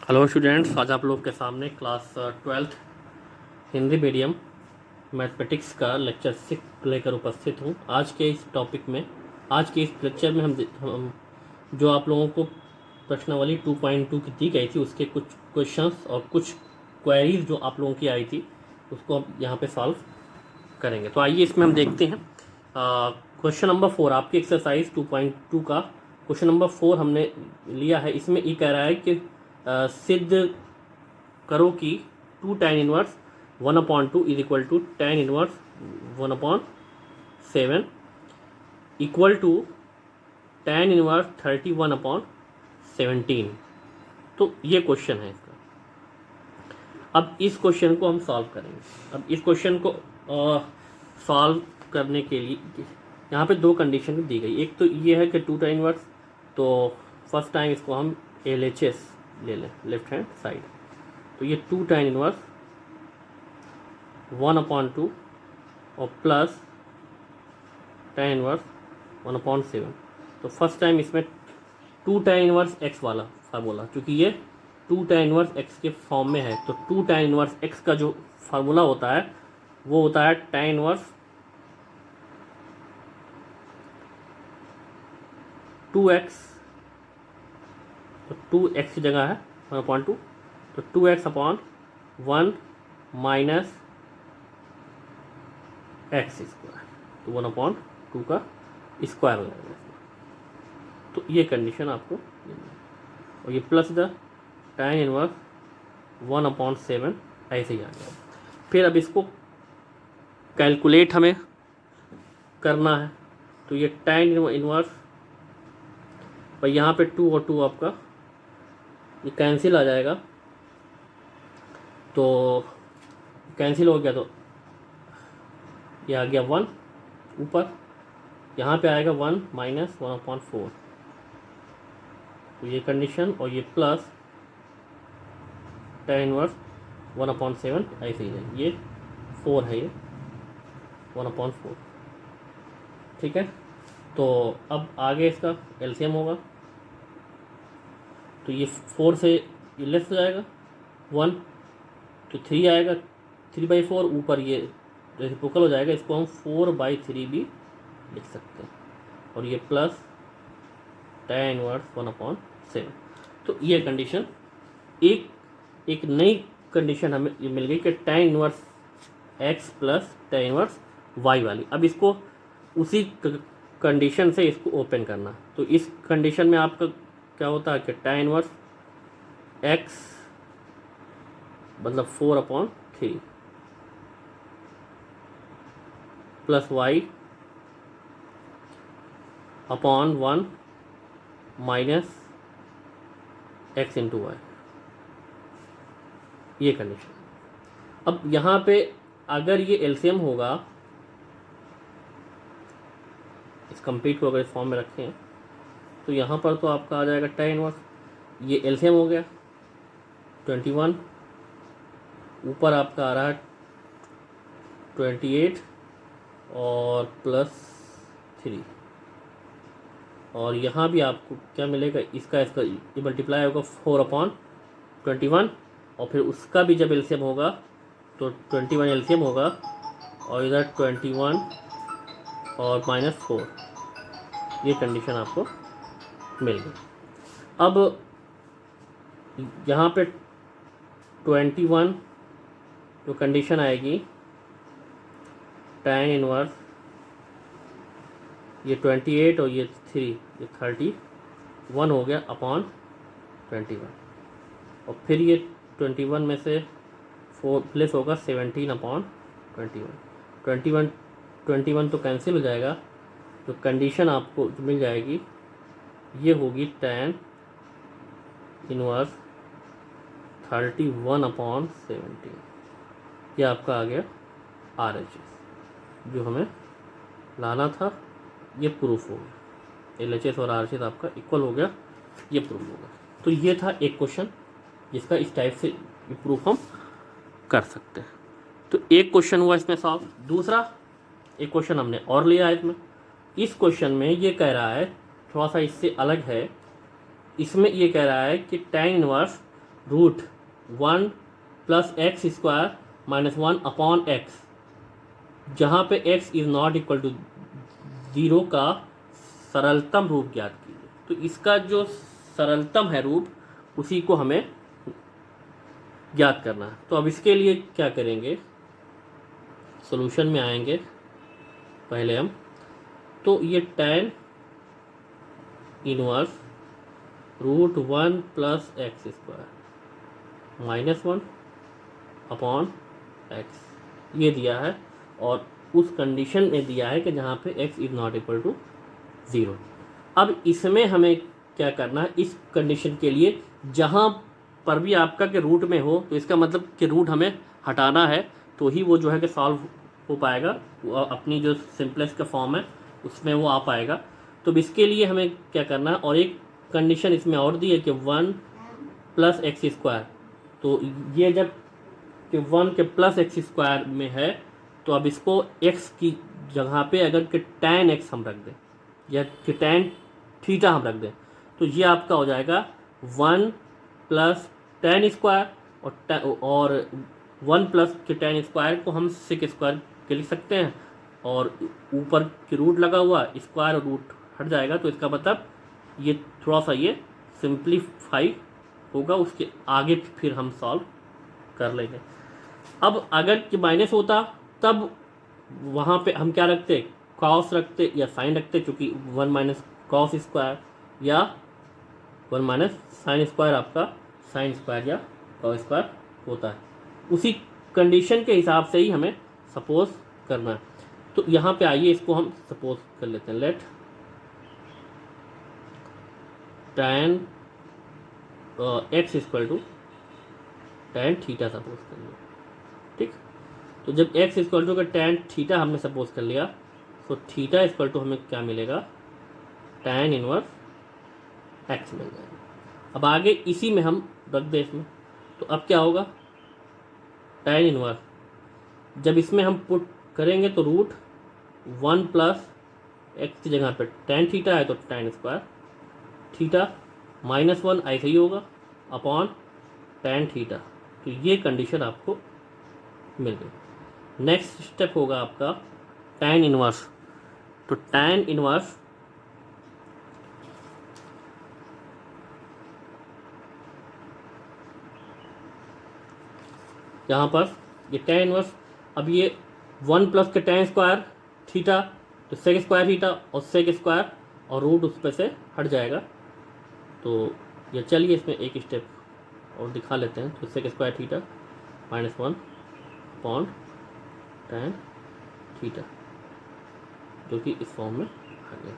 Hello students, आज आप लोग के सामने class 12th Hindi medium mathematics का लेक्चर 6 लेकर उपस्थित हूँ। आज के इस टॉपिक में, आज के इस लेक्चर में हम जो आप लोगों को प्रश्नावली 2.2 की दी गई थी उसके कुछ क्वेश्चंस और कुछ क्वेरीज जो आप लोगों की आई थी उसको हम यहाँ पे सॉल्व करेंगे। तो आइए इसमें हम देखते हैं। क्वेश्चन नंबर 4 आपकी एक्सरसाइज 2.2 का क्वेश्चन नंबर 4 हमने लिया है। इसमें ये कह रहा है कि सिद्ध करो कि 2 tan inverse 1/2 is equal to tan inverse 1/7 equal to tan inverse 31/17। तो ये क्वेश्चन है इसका। अब इस क्वेश्चन को हम सॉल्व करेंगे। अब इस क्वेश्चन को सॉल्व करने के लिए यहाँ पे दो कंडीशन दी गई। एक तो ये है कि 2 tan इनवर्स, तो फर्स्ट टाइम इसको हम LHS ले लें, लेफ्ट हैंड साइड। तो ये 2 tan इनवर्स 1/2 और प्लस tan इनवर्स 1/7। तो फर्स्ट टाइम इसमें 2 tan इनवर्स x वाला फार्मूला, क्योंकि ये 2 tan इनवर्स x के फॉर्म में है, तो 2 tan इनवर्स x का जो फार्मूला होता है वो होता है tan इनवर्स 2x। तो 2x की जगह है 1/2, तो 2x/1 माइनस x स्क्वायर, तो 1/2 का स्क्वायर हो जाएगा। तो ये कंडीशन आपको और ये प्लस द tan इनवर्स 1/7 ऐसे ही आ गया। फिर अब इसको कैलकुलेट हमें करना है। तो ये tan इनवर्स पर यहाँ पे 2 और 2 आपका ये कैंसिल आ जाएगा, तो कैंसिल हो गया, तो ये आ गया 1 ऊपर, यहाँ पे आएगा 1 माइनस 1/4। तो ये कंडीशन और ये प्लस tan इनवर्स 1/7 ऐसे ही है। ये 4 है, ये 1/4, ठीक है। तो अब आगे इसका एलसीएम होगा, तो ये 4 से ये लेस हो जाएगा 1, तो 3 आएगा, 3/4 ऊपर ये रेसिप्रोकल हो जाएगा, इसको हम 4/3 भी लिख सकते हैं। और ये प्लस tan इनवर्स 1/7। तो ये कंडीशन एक नई कंडीशन हमें ये मिल गई कि tan inverse x plus tan inverse y वाली। अब इसको उसी कंडीशन से इसको ओपन करना। तो इस कंडीशन में आपका क्या होता है कि tan इनवर्स x मतलब 4/3 plus y/1 minus x into Y, ये कंडीशन। अब यहाँ पे अगर ये एलसीएम होगा, इस कंप्लीट को अगर इस फॉर्म में रखें तो यहाँ पर तो आपका आ जाएगा tan इनवर्स, ये एलसीएम हो गया 21, ऊपर आपका आ रहा है 28 और प्लस 3, और यहाँ भी आपको क्या मिलेगा, इसका ये मल्टीप्लाई होगा 4/21, और फिर उसका भी जब एलसीएम होगा तो 21 एलसीएम होगा, और इधर 21 और -4, ये कंडीशन आपको मिल गई। अब यहाँ पे 21 जो कंडीशन आएगी tan इनवर्स ये 28 और ये 3, ये 31 हो गया अपॉन 21, और फिर ये 21 में से 4 प्लस होगा 17/21। 21 तो कैंसिल हो जाएगा, तो कंडीशन आपको जो मिल जाएगी ये होगी tan इनवर्स 31/17। ये आपका आ गया RHS जो हमें लाना था, ये प्रूफ हो गया। LHS और RHS आपका इक्वल हो गया, ये प्रूफ हो गया। तो ये था एक क्वेश्चन जिसका इस टाइप से प्रूफ हम कर सकते हैं। तो एक क्वेश्चन हुआ इसमें सॉल्व। दूसरा एक क्वेश्चन हमने और लिया है इसमें। इस क्वेश्चन में ये कह रहा है, थोड़ा सा इससे अलग है, इसमें ये कह रहा है कि tan inverse root 1 plus x square minus 1 upon x, जहाँ पे x is not equal to 0 का सरलतम रूप ज्ञात कीजिए। तो इसका जो सरलतम है रूप, उसी को हमें ज्ञात करना है। तो अब इसके लिए क्या करेंगे, सॉल्यूशन में आएंगे पहले हम। तो ये tan inverse root 1 plus x square minus 1 upon x ये दिया है, और उस कंडीशन में दिया है कि जहाँ पे x is not equal to 0। अब इसमें हमें क्या करना है, इस कंडीशन के लिए जहाँ पर भी आपका के रूट में हो, तो इसका मतलब कि रूट हमें हटाना है, तो ही वो जो है कि सॉल्व हो पाएगा, वो अपनी जो सिंपलेस्ट का फॉर्म है उसमें वो आ पाएगा। तो अब इसके लिए हमें क्या करना है, और एक कंडीशन इसमें और दी है कि 1 प्लस एक्स स्क्वायर। तो ये जब कि 1 के प्लस एक्स स्क्वायर में है, तो अब इसको x की जगह पे अगर कि tan x हम रख दें या कि tan थीटा हम रख दें, तो ये आपका हो जाएगा 1 प्लस tan स्क्वायर, और 1 प्लस के tan स्क्वायर को हम सेक स्क्वायर के लिख सकते हैं, और ऊपर की रूट लगा हुआ स्क्वायर और रूट हट जाएगा। तो इसका मतलब ये थोड़ा सा ये सिंप्लीफाई होगा, उसके आगे फिर हम सॉल्व कर लेंगे। अब अगर कि माइनस होता तब वहाँ पे हम क्या रखते, कॉस रखते या साइन रखते, क्योंकि 1 माइनस कॉस स्क्वायर या 1 माइनस साइन स्क्वायर आपका साइन स्क्वायर या कॉस स्क्वायर होता है। उसी कंडीशन के हिसाब से ही हमें सपोज करना है। तो यहाँ पे आइए इसको हम सपोज कर लेते हैं, let tan x equal to tan theta suppose कर लिया, ठीक। तो जब x इक्वल टू का tan थीटा हमने सपोज कर लिया, तो थीटा इक्वल टू हमें क्या मिलेगा, tan इनवर्स x मिल जाएगा। अब आगे इसी में हम रख दें इसमें, तो अब क्या होगा, tan इनवर्स जब इसमें हम पुट करेंगे तो रूट 1 प्लस एक्स की जगह पे tan थीटा है तो tan स्क्वायर थीटा माइनस 1 ऐसे ही होगा अपॉन tan थीटा। तो ये कंडीशन आपको मिल गई। नेक्स्ट स्टेप होगा आपका tan इनवर्स। तो tan इनवर्स यहाँ पर ये tan इनवर्स, अब ये 1 प्लस के tan स्क्वायर थीटा, तो सेक स्क्वायर थीटा और सेक स्क्वायर और रूट उस पर से हट जाएगा। तो ये चलिए इसमें एक स्टेप और दिखा लेते हैं। तो sec square theta minus 1 upon tan theta, जो कि इस फॉर्म में आ गया।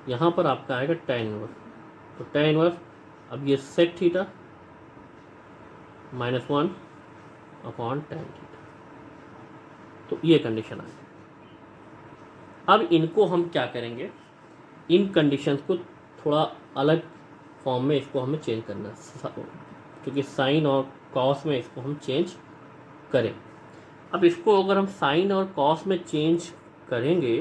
यहाँ पर आपका आएगा tan इनवर्स। तो tan इनवर्स अब ये sec theta minus 1 upon tan theta, तो ये कंडीशन आ गई। अब इनको हम क्या करेंगे, इन कंडीशंस को थोड़ा अलग फॉर्म में इसको हमें चेंज करना है, क्योंकि साइन और कॉस में इसको हम चेंज करें। अब इसको अगर हम साइन और कॉस में चेंज करेंगे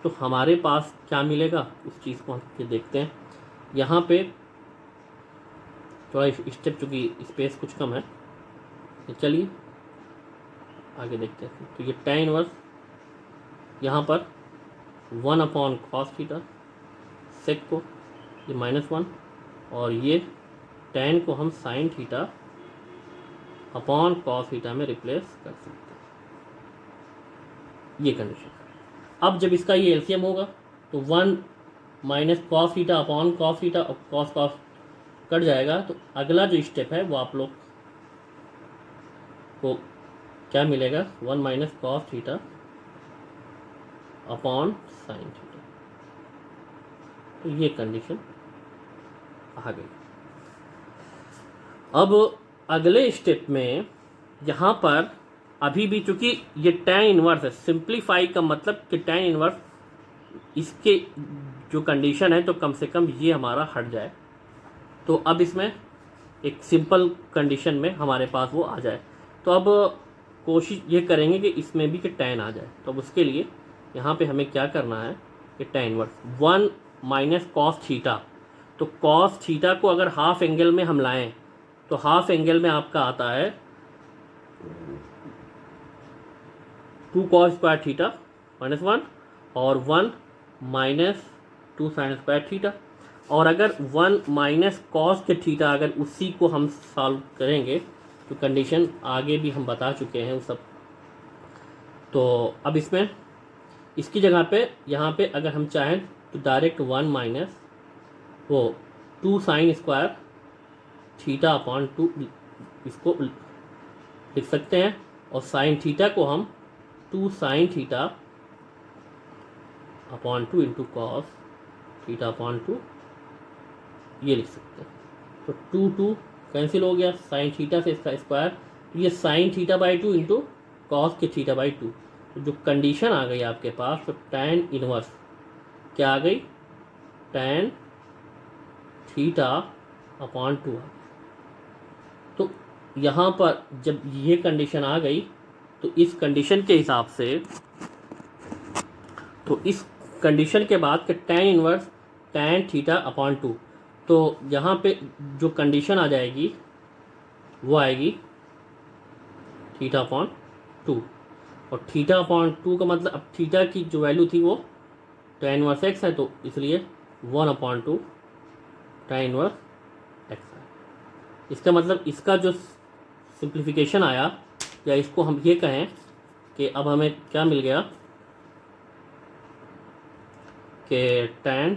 तो हमारे पास क्या मिलेगा, उस चीज़ को हम देखते हैं। यहाँ पे थोड़ा स्टेप, चूँकि स्पेस कुछ कम है, तो चलिए आगे देखते हैं। तो ये tan इनवर्स यहाँ पर 1 अपॉन कॉस थीटा, सेक को ये माइनस 1, और ये tan को हम sine theta upon cos theta में रिप्लेस कर सकते हैं, ये कंडीशन। अब जब इसका ये एलसीएम होगा तो 1 minus cos theta upon cos theta और कॉस कॉस कट जाएगा। तो अगला जो स्टेप है वो आप लोग को क्या मिलेगा, 1 minus cos theta upon sine theta. तो ये कंडीशन आ गई। अब अगले स्टेप में यहाँ पर अभी भी चूंकि ये tan इनवर्स है, सिंप्लीफाई का मतलब कि tan इनवर्स इसके जो कंडीशन है तो कम से कम ये हमारा हट जाए। तो अब इसमें एक सिंपल कंडीशन में हमारे पास वो आ जाए। तो अब कोशिश ये करेंगे कि इसमें भी कि tan आ जाए। तो अब उसके लिए यहाँ पे हमें क्या करना है कि tan inverse 1 minus cos theta. तो कॉस थीटा को अगर हाफ एंगल में हम लाएं तो हाफ एंगल में आपका आता है 2 cos स्क्वायर थीटा -1 और 1 माइनस 2 साइन स्क्वायर थीटा। और अगर 1 माइनस कॉस के थीटा अगर उसी को हम सॉल्व करेंगे तो कंडीशन आगे भी हम बता चुके हैं वो सब। तो अब इसमें इसकी जगह पे यहाँ पे अगर हम चाहें तो डायरेक्ट 1 माइनस वो 2 साइन स्क्वायर थीटा अपॉन 2 इसको लिख सकते हैं, और साइन थीटा को हम 2 sine theta upon 2 into cos theta upon 2 ये लिख सकते हैं। तो 2 कैंसिल हो गया, साइन थीटा से इसका स्क्वायर, तो ये sine theta by 2 into cos के थीटा बाई 2। तो जो कंडीशन आ गई आपके पास, तो tan इनवर्स क्या आ गई, tan थीटा अपॉन 2 आ गई। तो यहाँ पर जब ये कंडीशन आ गई तो इस कंडीशन के हिसाब से, तो इस कंडीशन के बाद कि tan inverse tan theta upon 2, तो यहाँ पे जो कंडीशन आ जाएगी वो आएगी थीटा अपॉन 2। और थीटा अपॉन 2 का मतलब, अब थीटा की जो वैल्यू थी वो tan इनवर्स x है, तो इसलिए 1/2 tan इनवर्स x है। इसका मतलब इसका जो सिंप्लीफिकेशन आया, या इसको हम ये कहें कि अब हमें क्या मिल गया कि tan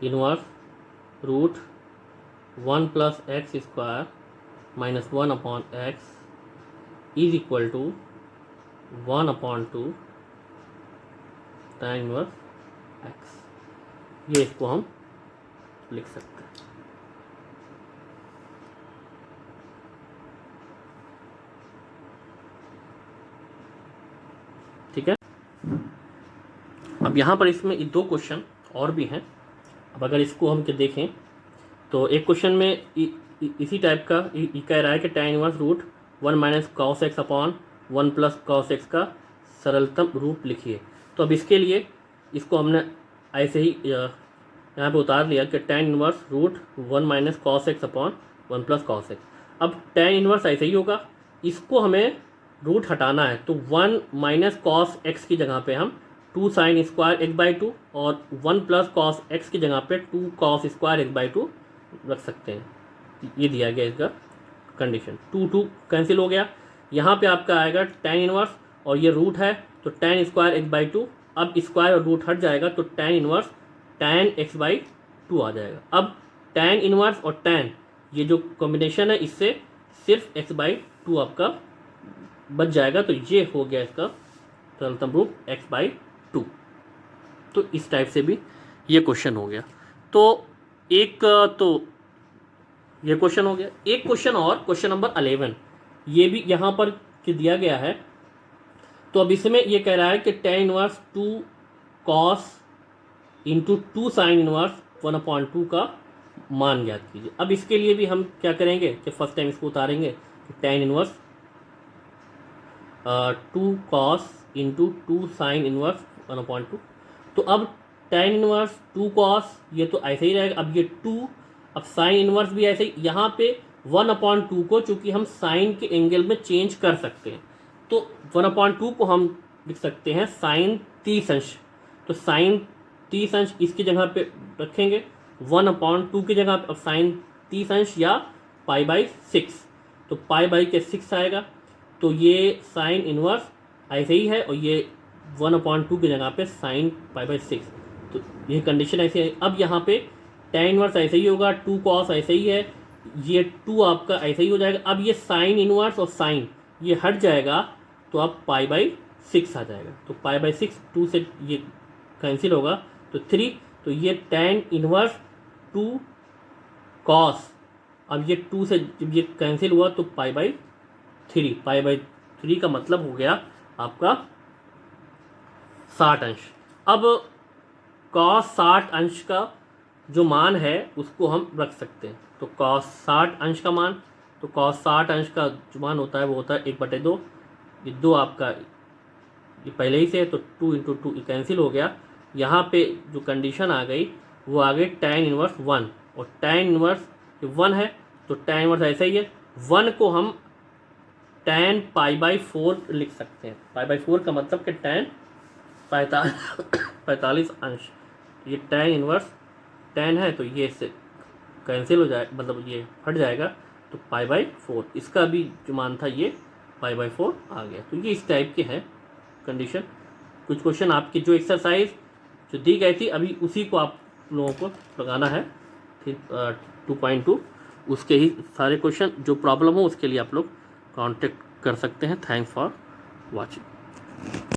inverse root 1 plus x square minus 1/x is equal to 1/2 tan inverse x। ये इसको हम लिख सकते हैं। ठीक है। अब यहाँ पर इसमें 2 क्वेश्चन और भी हैं। अब अगर इसको हम देखें तो एक क्वेश्चन में इसी टाइप का कह रहा है कि tan inverse root 1 minus cos x upon 1 plus cos x का सरलतम रूप लिखिए। तो अब इसके लिए इसको हमने ऐसे ही यहाँ पे उतार लिया कि tan inverse root 1 minus cos x upon 1 plus cos x. अब tan इनवर्स ऐसे ही होगा, इसको हमें रूट हटाना है, तो 1 माइनस कॉस एक्स की जगह पे हम 2 साइन स्क्वायर एक्स बाई 2 और 1 प्लस कॉस एक्स की जगह पे 2 कॉस स्क्वायर एक्स बाई 2 रख सकते हैं। ये दिया गया इसका कंडीशन। 2 कैंसिल हो गया, यहाँ पे आपका आएगा tan इनवर्स और ये रूट है तो tan स्क्वायर एक्स बाई 2। अब स्क्वायर और रूट हट जाएगा तो tan inverse tan x by 2 आ जाएगा। अब tan इनवर्स और tan ये जो कॉम्बिनेशन है, इससे सिर्फ x बाई 2 आपका बच जाएगा। तो ये हो गया इसका सरलतम रूप x बाई 2। तो इस टाइप से भी ये क्वेश्चन हो गया। तो एक तो ये क्वेश्चन हो गया। एक क्वेश्चन और, क्वेश्चन नंबर 11, ये भी यहाँ पर दिया गया है। तो अब इसमें ये कह रहा है कि tan inverse 2 cos into 2 sine inverse 1/2 का मान ज्ञात कीजिए। अब इसके लिए भी हम क्या करेंगे कि फर्स्ट टाइम इसको उतारेंगे कि tan inverse 2 cos into 2 sine inverse 1/2। तो अब tan इनवर्स 2 कॉस ये तो ऐसे ही रहेगा। अब ये 2, अब साइन इनवर्स भी ऐसे ही, यहाँ पे 1/2 को चूंकि हम साइन के एंगल में चेंज कर सकते हैं, तो 1/2 को हम लिख सकते हैं साइन 30 अंश। तो साइन 30 अंश इसकी जगह पे रखेंगे, 1/2 की जगह पे अब साइन 30 अंश या π/6, तो π/6 आएगा। तो ये साइन इनवर्स ऐसे ही है और ये 1/2 की जगह पे साइन π/6। तो ये कंडीशन ऐसे है। अब यहाँ पे tan इनवर्स ऐसे ही होगा, 2 कॉस ऐसे ही है, ये 2 आपका ऐसे ही हो जाएगा। अब ये साइन इनवर्स और साइन ये हट जाएगा, तो अब π/6 आ जाएगा। तो π/6 2 से ये कैंसिल होगा तो 3, तो ये tan इनवर्स 2 कॉस, अब ये 2 से जब ये कैंसिल हुआ तो π/3, π/3 का मतलब हो गया आपका 60 अंश। अब कॉस 60 अंश का जो मान है उसको हम रख सकते हैं। तो कॉस 60 अंश का मान, तो कॉस 60 अंश का जो मान होता है वो होता है 1/2। ये 2 आपका ये पहले ही से है, तो 2 इंटू 2 कैंसिल हो गया। यहाँ पे जो कंडीशन आ गई वो आ गई tan इनवर्स 1, और tan इनवर्स तो 1 है तो tan इनवर्स ऐसा ही है। 1 को हम tan π/4 लिख सकते हैं। π/4 का मतलब कि tan 45 अंश। ये tan इनवर्स tan है तो ये इससे कैंसिल हो जाए, मतलब ये हट जाएगा, तो π/4 इसका भी जो मान था ये π/4 आ गया। तो ये इस टाइप के है कंडीशन। कुछ क्वेश्चन आपकी जो एक्सरसाइज जो दी गई थी अभी उसी को आप लोगों को लगाना है। फिर 2.2 उसके ही सारे क्वेश्चन जो प्रॉब्लम हो उसके लिए आप लोग कांटेक्ट कर सकते हैं। Thanks for watching.